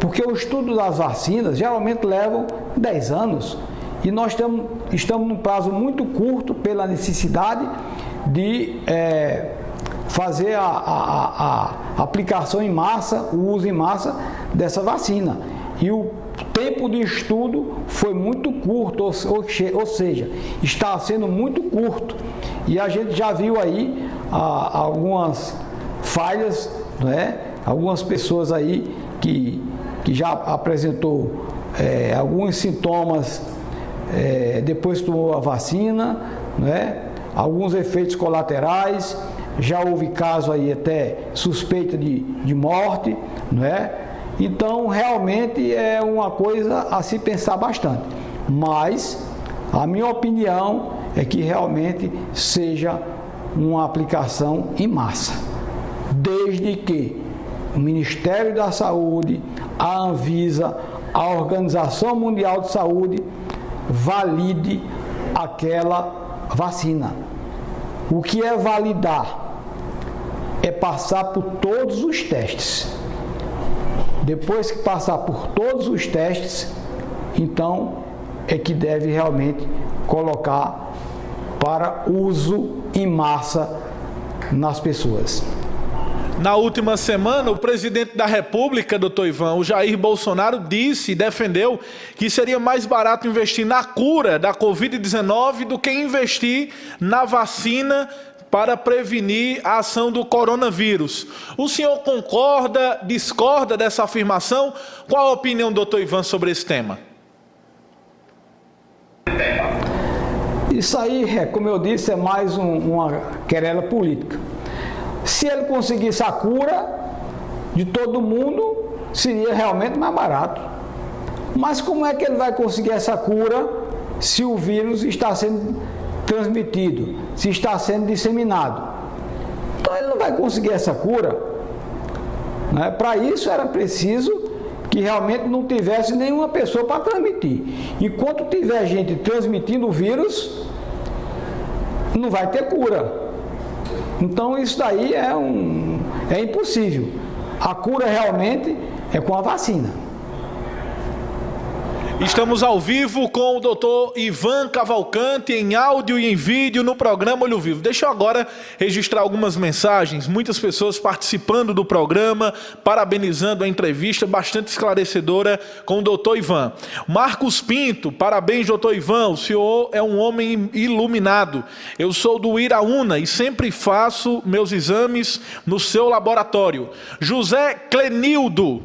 Porque o estudo das vacinas geralmente levam 10 anos. E nós estamos num prazo muito curto pela necessidade de fazer a aplicação em massa, o uso em massa dessa vacina. E o tempo de estudo foi muito curto, ou seja, está sendo muito curto. E a gente já viu aí algumas falhas, né? Algumas pessoas aí que já apresentou alguns sintomas depois que tomou a vacina, né? Alguns efeitos colaterais, já houve caso aí até suspeita de morte, né? Então realmente é uma coisa a se pensar bastante, mas a minha opinião é que realmente seja uma aplicação em massa, desde que o Ministério da Saúde, a Anvisa, a Organização Mundial de Saúde valide aquela vacina. O que é validar? É passar por todos os testes. Depois que passar por todos os testes, então é que deve realmente colocar para uso em massa nas pessoas. Na última semana, o presidente da República, doutor Ivan, o Jair Bolsonaro, disse e defendeu que seria mais barato investir na cura da Covid-19 do que investir na vacina para prevenir a ação do coronavírus. O senhor concorda, discorda dessa afirmação? Qual a opinião do doutor Ivan sobre esse tema? Isso aí, como eu disse, é mais uma querela política. Se ele conseguisse a cura de todo mundo, seria realmente mais barato. Mas como é que ele vai conseguir essa cura se o vírus está sendo transmitido, se está sendo disseminado? Então ele não vai conseguir essa cura, né? Para isso era preciso que realmente não tivesse nenhuma pessoa para transmitir. Enquanto tiver gente transmitindo o vírus, não vai ter cura. Então isso daí é impossível. A cura realmente é com a vacina. Estamos ao vivo com o doutor Ivan Cavalcante, em áudio e em vídeo, no programa Olho Vivo. Deixa eu agora registrar algumas mensagens, muitas pessoas participando do programa, parabenizando a entrevista bastante esclarecedora com o doutor Ivan. Marcos Pinto, parabéns, doutor Ivan, o senhor é um homem iluminado. Eu sou do Iraúna e sempre faço meus exames no seu laboratório. José Clenildo,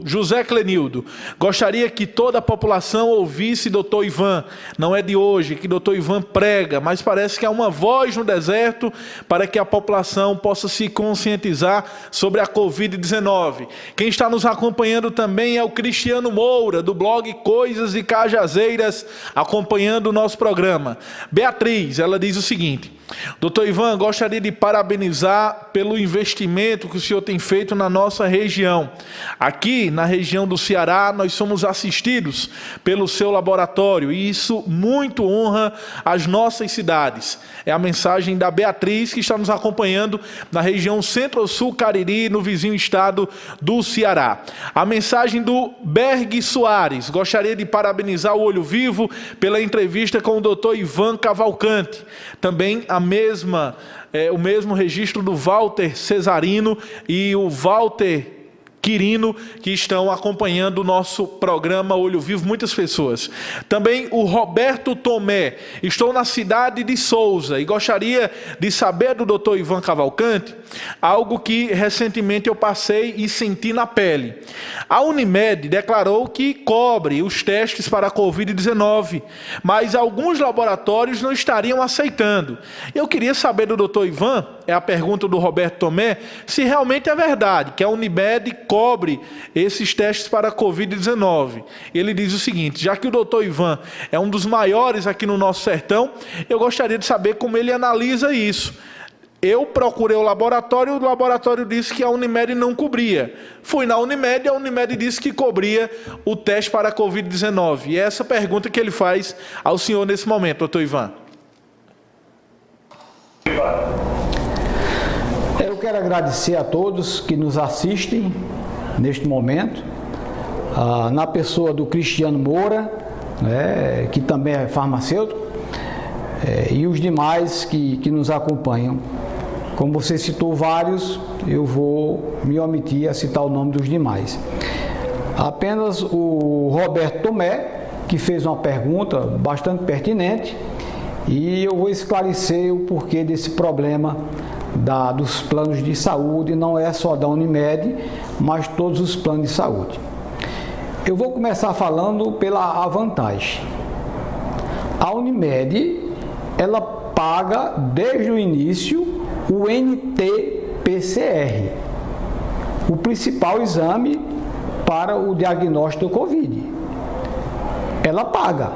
gostaria que toda a população ouvisse doutor Ivan, não é de hoje que doutor Ivan prega, mas parece que há uma voz no deserto para que a população possa se conscientizar sobre a Covid-19. Quem está nos acompanhando também é o Cristiano Moura, do blog Coisas e Cajazeiras, acompanhando o nosso programa. Beatriz, ela diz o seguinte: doutor Ivan, gostaria de parabenizar pelo investimento que o senhor tem feito na nossa região. Aqui, na região do Ceará, nós somos assistidos pelo seu laboratório e isso muito honra as nossas cidades. É a mensagem da Beatriz, que está nos acompanhando na região Centro-Sul Cariri, no vizinho estado do Ceará. A mensagem do Berg Soares: gostaria de parabenizar o Olho Vivo pela entrevista com o doutor Ivan Cavalcante. Também o mesmo registro do Walter Cesarino e o Walter Quirino, que estão acompanhando o nosso programa Olho Vivo, muitas pessoas. Também o Roberto Tomé: estou na cidade de Souza e gostaria de saber do doutor Ivan Cavalcante algo que recentemente eu passei e senti na pele. A Unimed declarou que cobre os testes para a Covid-19, mas alguns laboratórios não estariam aceitando. Eu queria saber do doutor Ivan, é a pergunta do Roberto Tomé, se realmente é verdade que a Unimed cobre esses testes para a Covid-19. Ele diz o seguinte: já que o doutor Ivan é um dos maiores aqui no nosso sertão, eu gostaria de saber como ele analisa isso. Eu procurei o laboratório disse que a Unimed não cobria. Fui na Unimed e a Unimed disse que cobria o teste para a Covid-19. E é essa pergunta que ele faz ao senhor nesse momento, doutor Ivan. Eu quero agradecer a todos que nos assistem neste momento, na pessoa do Cristiano Moura, né, que também é farmacêutico, e os demais que nos acompanham. Como você citou vários, eu vou me omitir a citar o nome dos demais. Apenas o Roberto Tomé, que fez uma pergunta bastante pertinente, e eu vou esclarecer o porquê desse problema dos planos de saúde. Não é só da Unimed, mas todos os planos de saúde. Eu vou começar falando pela vantagem. A Unimed, ela paga desde o início o NT-PCR, o principal exame para o diagnóstico do Covid. Ela paga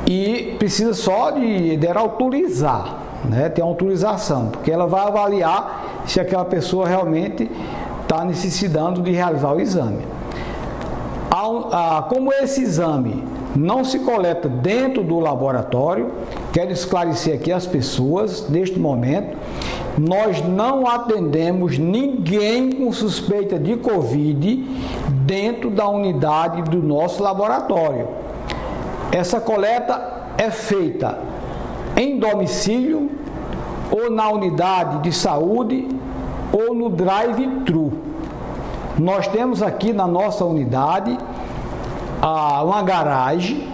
e precisa só de autorizar, né? Tem autorização, porque ela vai avaliar se aquela pessoa realmente está necessitando de realizar o exame. Como esse exame não se coleta dentro do laboratório, quero esclarecer aqui as pessoas, neste momento, nós não atendemos ninguém com suspeita de Covid dentro da unidade do nosso laboratório. Essa coleta é feita em domicílio ou na unidade de saúde ou no drive-thru. Nós temos aqui na nossa unidade uma garagem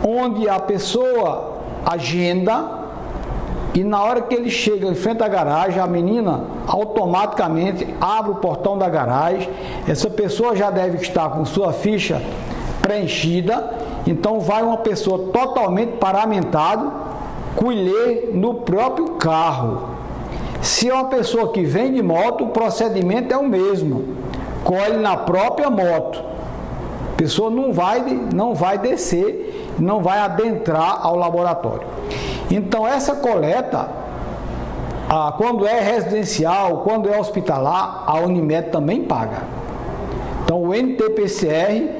onde a pessoa agenda e na hora que ele chega em frente à garagem, a menina automaticamente abre o portão da garagem. Essa pessoa já deve estar com sua ficha preenchida, então vai uma pessoa totalmente paramentada colher no próprio carro. Se é uma pessoa que vem de moto, o procedimento é o mesmo, colhe na própria moto. A pessoa não vai descer, não vai adentrar ao laboratório. Então essa coleta, quando é residencial, quando é hospitalar, a Unimed também paga. Então o NT-PCR,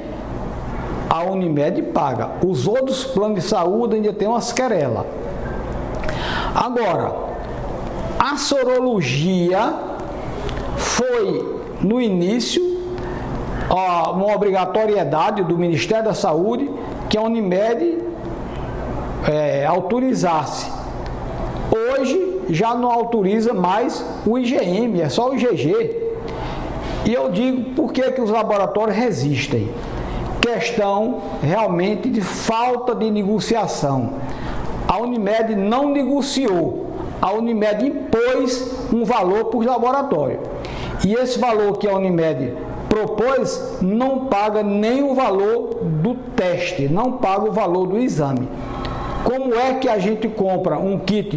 a Unimed paga. Os outros planos de saúde ainda tem umas querelas. Agora, a sorologia foi no início uma obrigatoriedade do Ministério da Saúde que a Unimed autorizasse. Hoje já não autoriza mais o IgM, é só o IgG. E eu digo por que os laboratórios resistem. Questão realmente de falta de negociação. A Unimed não negociou, a Unimed impôs um valor para os laboratórios. E esse valor que a Unimed propôs não paga nem o valor do teste, não paga o valor do exame. Como é que a gente compra um kit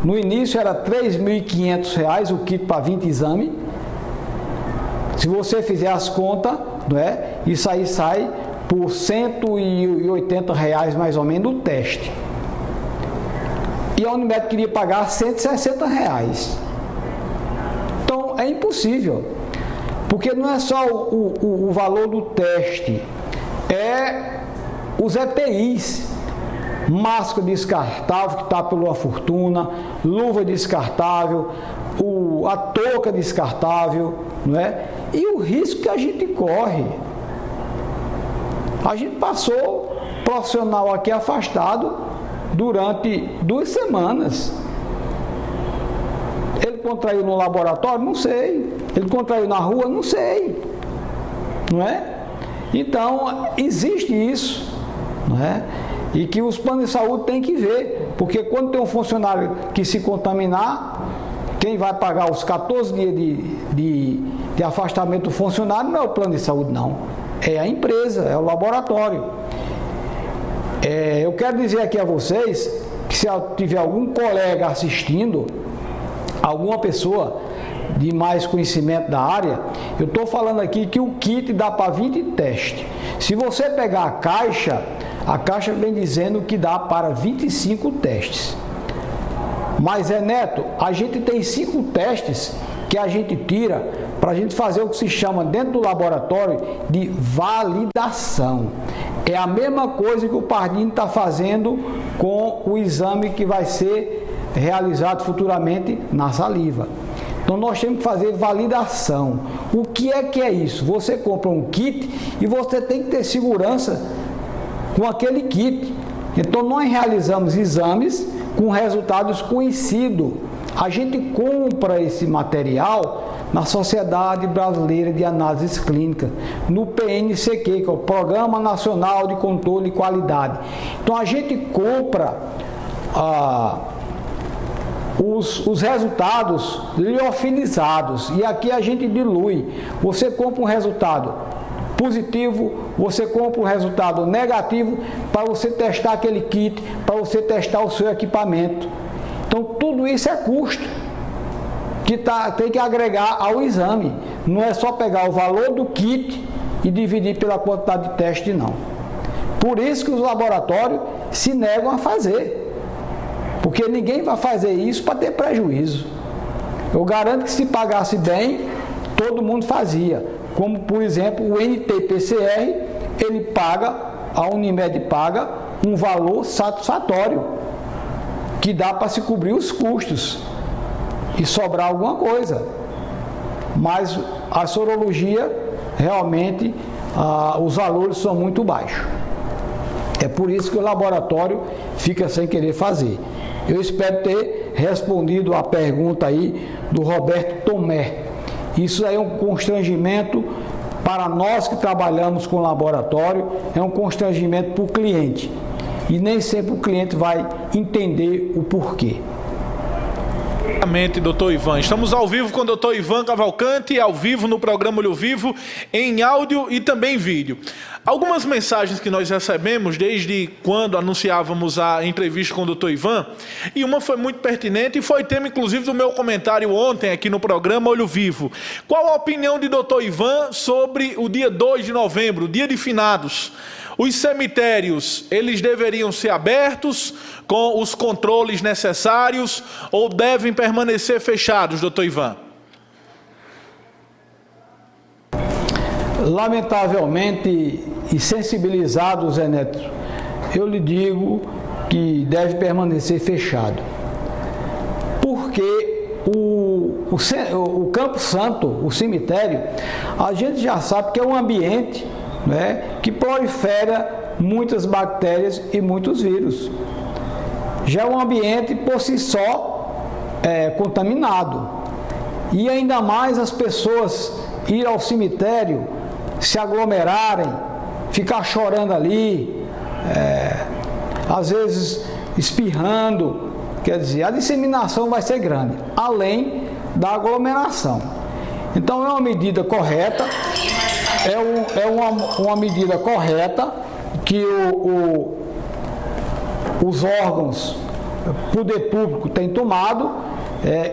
no início era R$ 3.500 o kit para 20 exames? Se você fizer as contas, não é? Isso aí sai por R$ 180 mais ou menos o teste. E a Unimed queria pagar R$ 160. Então é impossível, porque não é só o valor do teste, é os EPIs. Máscara descartável, que está por uma fortuna, luva descartável, a touca descartável, não é? E o risco que a gente corre. A gente passou profissional aqui afastado durante 2 semanas. Ele contraiu no laboratório? Não sei. Ele contraiu na rua? Não sei. Não é? Então, existe isso, não é? E que os planos de saúde têm que ver, porque quando tem um funcionário que se contaminar, quem vai pagar os 14 dias de afastamento do funcionário não é o plano de saúde, não. É a empresa, é o laboratório. Eu quero dizer aqui a vocês que se tiver algum colega assistindo, alguma pessoa de mais conhecimento da área, eu estou falando aqui que o kit dá para 20 testes. Se você pegar a caixa vem dizendo que dá para 25 testes. Mas Neto, a gente tem 5 testes que a gente tira para a gente fazer o que se chama dentro do laboratório de validação. É a mesma coisa que o Pardini está fazendo com o exame que vai ser realizado futuramente na saliva. Então nós temos que fazer validação. O que é isso? Você compra um kit e você tem que ter segurança com aquele kit. Então nós realizamos exames com resultados conhecidos. A gente compra esse material na Sociedade Brasileira de Análises Clínicas, no PNCQ, que é o Programa Nacional de Controle de Qualidade. Então a gente compra os resultados liofilizados e aqui a gente dilui. Você compra um resultado positivo, você compra um resultado negativo para você testar aquele kit, para você testar o seu equipamento. Então tudo isso é custo que tem que agregar ao exame. Não é só pegar o valor do kit e dividir pela quantidade de teste, não. Por isso que os laboratórios se negam a fazer, porque ninguém vai fazer isso para ter prejuízo. Eu garanto que se pagasse bem, todo mundo fazia. Como, por exemplo, o NT-PCR, ele paga, a Unimed paga um valor satisfatório, que dá para se cobrir os custos e sobrar alguma coisa. Mas a sorologia, realmente, os valores são muito baixos. É por isso que o laboratório fica sem querer fazer. Eu espero ter respondido a pergunta aí do Roberto Tomé. Isso aí é um constrangimento para nós que trabalhamos com laboratório, é um constrangimento para o cliente. E nem sempre o cliente vai entender o porquê. Exatamente, doutor Ivan. Estamos ao vivo com o doutor Ivan Cavalcante, ao vivo no programa Olho Vivo, em áudio e também vídeo. Algumas mensagens que nós recebemos desde quando anunciávamos a entrevista com o doutor Ivan, e uma foi muito pertinente e foi tema inclusive do meu comentário ontem aqui no programa Olho Vivo. Qual a opinião de doutor Ivan sobre o dia 2 de novembro, o dia de finados? Os cemitérios, eles deveriam ser abertos com os controles necessários ou devem permanecer fechados, doutor Ivan? Lamentavelmente e sensibilizado, Zé Neto, eu lhe digo que deve permanecer fechado. Porque o Campo Santo, o cemitério, a gente já sabe que é um ambiente, né, que prolifera muitas bactérias e muitos vírus. Já é um ambiente por si só contaminado. E ainda mais as pessoas ir ao cemitério, se aglomerarem, ficar chorando ali, às vezes espirrando, quer dizer, a disseminação vai ser grande, além da aglomeração. Então é uma medida correta, uma medida correta que os órgãos, o poder público tem tomado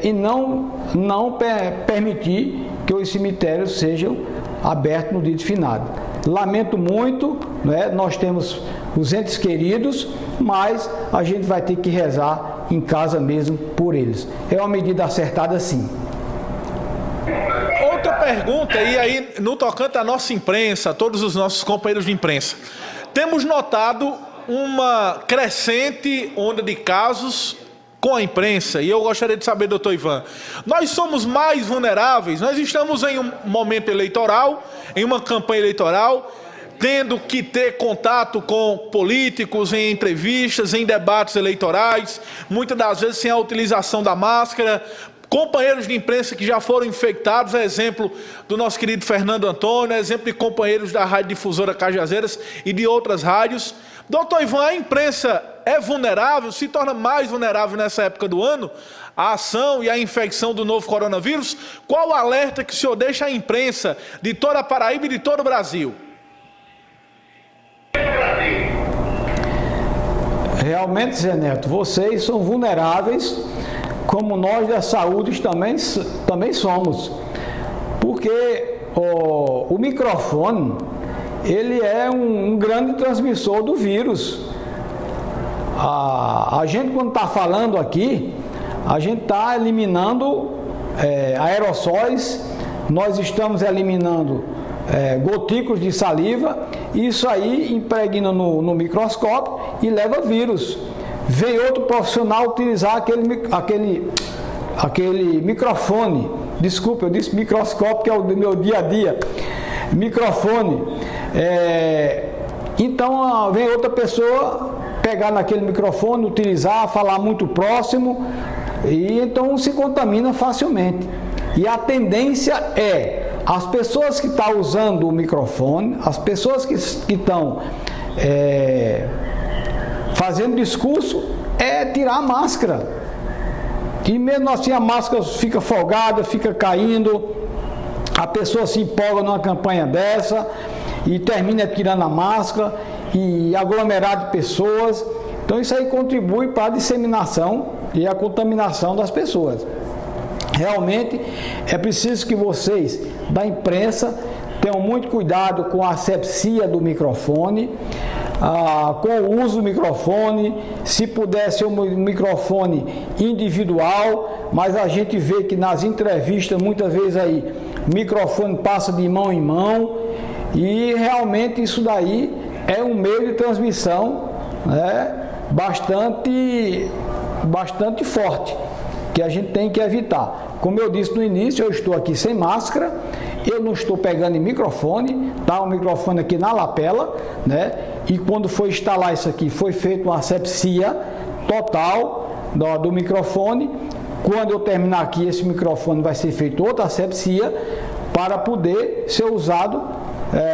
e não permitir que os cemitérios sejam abertos no dia de finado. Lamento muito, né? Nós temos os entes queridos, mas a gente vai ter que rezar em casa mesmo por eles. É uma medida acertada, sim. Outra pergunta, e aí no tocante à nossa imprensa, a todos os nossos companheiros de imprensa. Temos notado uma crescente onda de casos com a imprensa, e eu gostaria de saber, doutor Ivan, nós somos mais vulneráveis, nós estamos em um momento eleitoral, em uma campanha eleitoral, tendo que ter contato com políticos em entrevistas, em debates eleitorais, muitas das vezes sem a utilização da máscara, companheiros de imprensa que já foram infectados, exemplo do nosso querido Fernando Antônio, exemplo de companheiros da Rádio Difusora Cajazeiras e de outras rádios. Doutor Ivan, a imprensa é vulnerável, se torna mais vulnerável nessa época do ano, a ação e a infecção do novo coronavírus? Qual o alerta que o senhor deixa à imprensa de toda a Paraíba e de todo o Brasil? Realmente, Zé Neto, vocês são vulneráveis, como nós da saúde também somos. Porque o microfone, ele é um grande transmissor do vírus. A gente, quando está falando aqui, a gente está eliminando aerossóis, nós estamos eliminando gotículas de saliva, isso aí impregna no microscópio e leva vírus. Vem outro profissional utilizar aquele microfone, desculpa, eu disse microscópio, que é o do meu dia a dia, microfone. Então vem outra pessoa pegar naquele microfone, utilizar, falar muito próximo, e então se contamina facilmente. E a tendência é as pessoas que estão usando o microfone, as pessoas que estão fazendo discurso, tirar a máscara. E mesmo assim a máscara fica folgada, fica caindo, a pessoa se empolga numa campanha dessa e termina tirando a máscara e aglomerado de pessoas. Então isso aí contribui para a disseminação e a contaminação das pessoas. Realmente é preciso que vocês da imprensa tenham muito cuidado com a asepsia do microfone, com o uso do microfone, se puder ser um microfone individual, mas a gente vê que nas entrevistas muitas vezes aí o microfone passa de mão em mão, e realmente isso daí é um meio de transmissão, né, bastante forte, que a gente tem que evitar. Como eu disse no início, eu estou aqui sem máscara eu não estou pegando em microfone, tá? O microfone aqui na lapela, né? E quando for instalar isso aqui, foi feita uma asepsia total do microfone. Quando eu terminar aqui, esse microfone vai ser feito outra asepsia para poder ser usado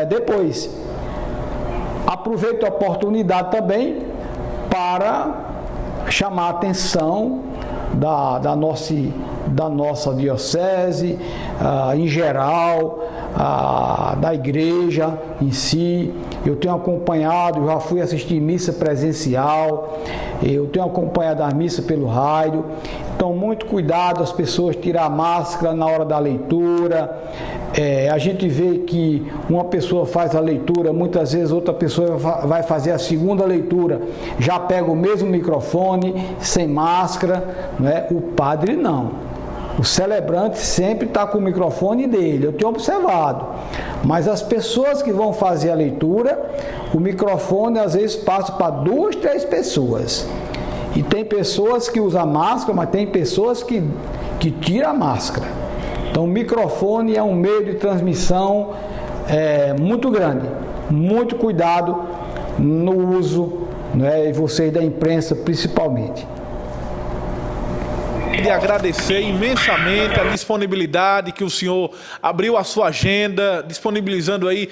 depois. Aproveito a oportunidade também para chamar a atenção da nossa diocese, em geral, da igreja em si. Eu tenho acompanhado, já fui assistir missa presencial, eu tenho acompanhado a missa pelo rádio. Então, muito cuidado as pessoas tirar a máscara na hora da leitura. A gente vê que uma pessoa faz a leitura, muitas vezes outra pessoa vai fazer a segunda leitura, já pega o mesmo microfone, sem máscara, né? O padre não. O celebrante sempre está com o microfone dele, eu tenho observado. Mas as pessoas que vão fazer a leitura, o microfone às vezes passa para 2, 3 pessoas. E tem pessoas que usam máscara, mas tem pessoas que tiram a máscara. Então o microfone é um meio de transmissão muito grande. Muito cuidado no uso, né? E vocês da imprensa principalmente. De agradecer imensamente a disponibilidade que o senhor abriu a sua agenda, disponibilizando aí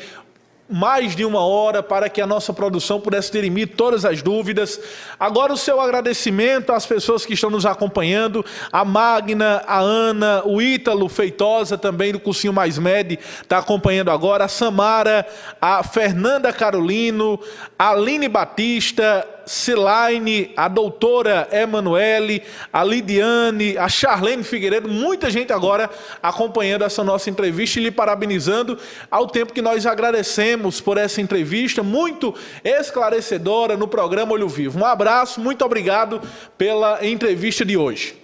mais de 1 hora para que a nossa produção pudesse dirimir todas as dúvidas. Agora o seu agradecimento às pessoas que estão nos acompanhando, a Magna, a Ana, o Ítalo Feitosa também do Cursinho Mais Med está acompanhando agora, a Samara, a Fernanda Carolino, a Aline Batista, Cilaine, a doutora Emanuele, a Lidiane, a Charlene Figueiredo, muita gente agora acompanhando essa nossa entrevista e lhe parabenizando ao tempo que nós agradecemos por essa entrevista muito esclarecedora no programa Olho Vivo. Um abraço, muito obrigado pela entrevista de hoje.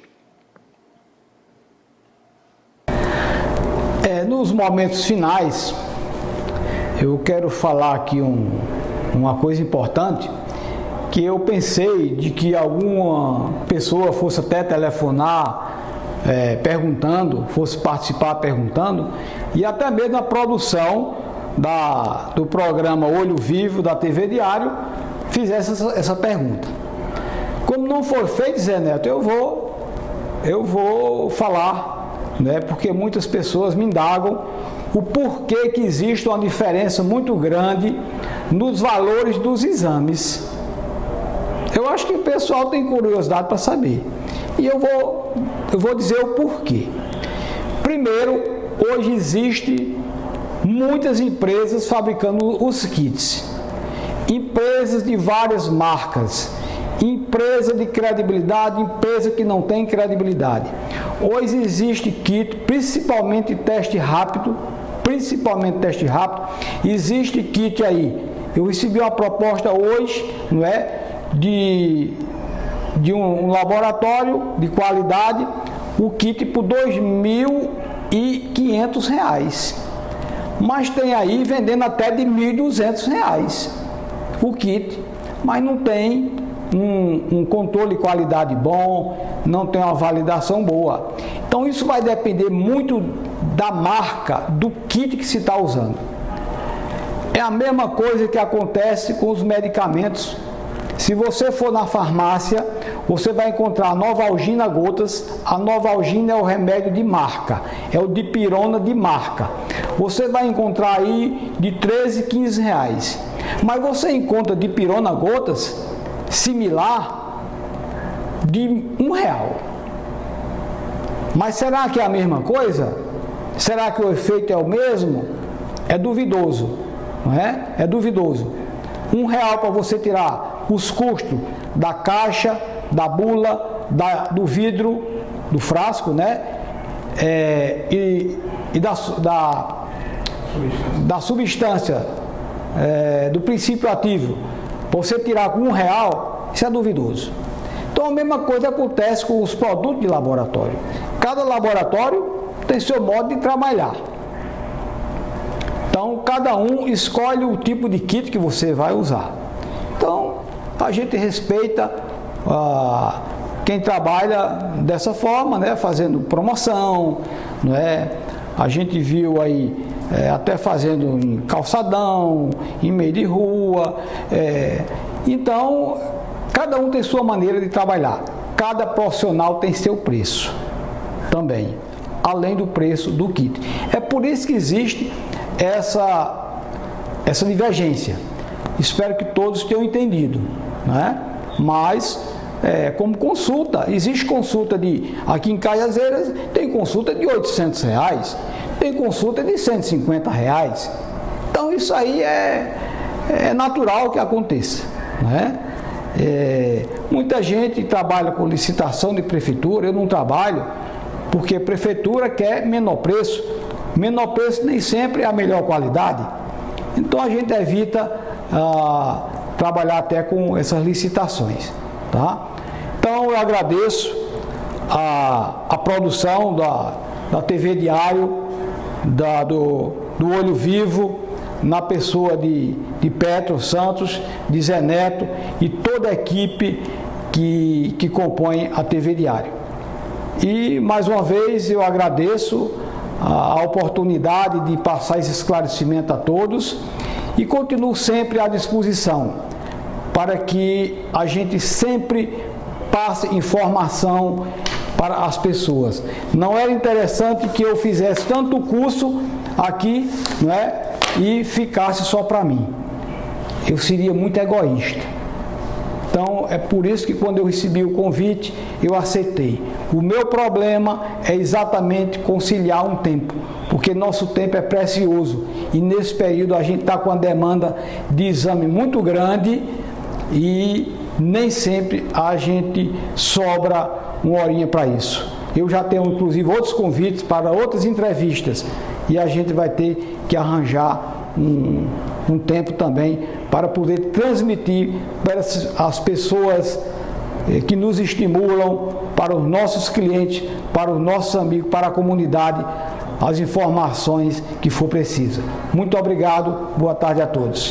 Nos momentos finais, eu quero falar aqui uma coisa importante, que eu pensei de que alguma pessoa fosse até telefonar perguntando, fosse participar perguntando, e até mesmo a produção do programa Olho Vivo da TV Diário fizesse essa pergunta. Como não for feito, Zé Neto, eu vou falar, né, porque muitas pessoas me indagam o porquê que existe uma diferença muito grande nos valores dos exames. Eu acho que o pessoal tem curiosidade para saber. E eu vou dizer o porquê. Primeiro, hoje existe muitas empresas fabricando os kits. Empresas de várias marcas. Empresa de credibilidade, empresa que não tem credibilidade. Hoje existe kit, principalmente teste rápido. Existe kit aí. Eu recebi uma proposta hoje, não é? De um laboratório de qualidade, o kit por R$ 2.500. Mas tem aí vendendo até de R$ 1.200 o kit, mas não tem um controle de qualidade bom, não tem uma validação boa. Então isso vai depender muito da marca, do kit que se está usando. É a mesma coisa que acontece com os medicamentos. Se você for na farmácia, você vai encontrar a Novalgina gotas. A Novalgina é o remédio de marca, é o dipirona de marca. Você vai encontrar aí de R$ 13, R$ 15. Mas você encontra dipirona gotas similar de R$1. Mas será que é a mesma coisa? Será que o efeito é o mesmo? É duvidoso, não é? É duvidoso. R$1 para você tirar os custos da caixa, da bula, do vidro, do frasco, né? E da substância, do princípio ativo. Para você tirar com R$1, isso é duvidoso. Então a mesma coisa acontece com os produtos de laboratório. Cada laboratório tem seu modo de trabalhar. Então, cada um escolhe o tipo de kit que você vai usar. Então, a gente respeita quem trabalha dessa forma, né? Fazendo promoção, não é? a gente viu aí até fazendo em calçadão, em meio de rua. Então, cada um tem sua maneira de trabalhar. Cada profissional tem seu preço também, além do preço do kit. É por isso que existe essa divergência. Espero que todos tenham entendido, né? Mas, como consulta, existe consulta aqui em Cajazeiras, tem consulta de R$800, tem consulta de R$150. Então, isso aí é natural que aconteça, né? Muita gente trabalha com licitação de prefeitura, eu não trabalho, porque a prefeitura quer menor preço. Menor preço nem sempre é a melhor qualidade. Então a gente evita trabalhar até com essas licitações, tá? Então eu agradeço a produção da TV Diário, do Olho Vivo, na pessoa de Petro Santos, de Zé Neto e toda a equipe que compõe a TV Diário. E mais uma vez eu agradeço a oportunidade de passar esse esclarecimento a todos e continuo sempre à disposição para que a gente sempre passe informação para as pessoas. Não era interessante que eu fizesse tanto curso aqui, não é? E ficasse só para mim. Eu seria muito egoísta. Então, é por isso que quando eu recebi o convite, eu aceitei. O meu problema é exatamente conciliar um tempo, porque nosso tempo é precioso. E nesse período a gente está com uma demanda de exame muito grande e nem sempre a gente sobra uma horinha para isso. Eu já tenho, inclusive, outros convites para outras entrevistas e a gente vai ter que arranjar um tempo também para poder transmitir para as pessoas que nos estimulam, para os nossos clientes, para os nossos amigos, para a comunidade, as informações que for preciso. Muito obrigado, boa tarde a todos.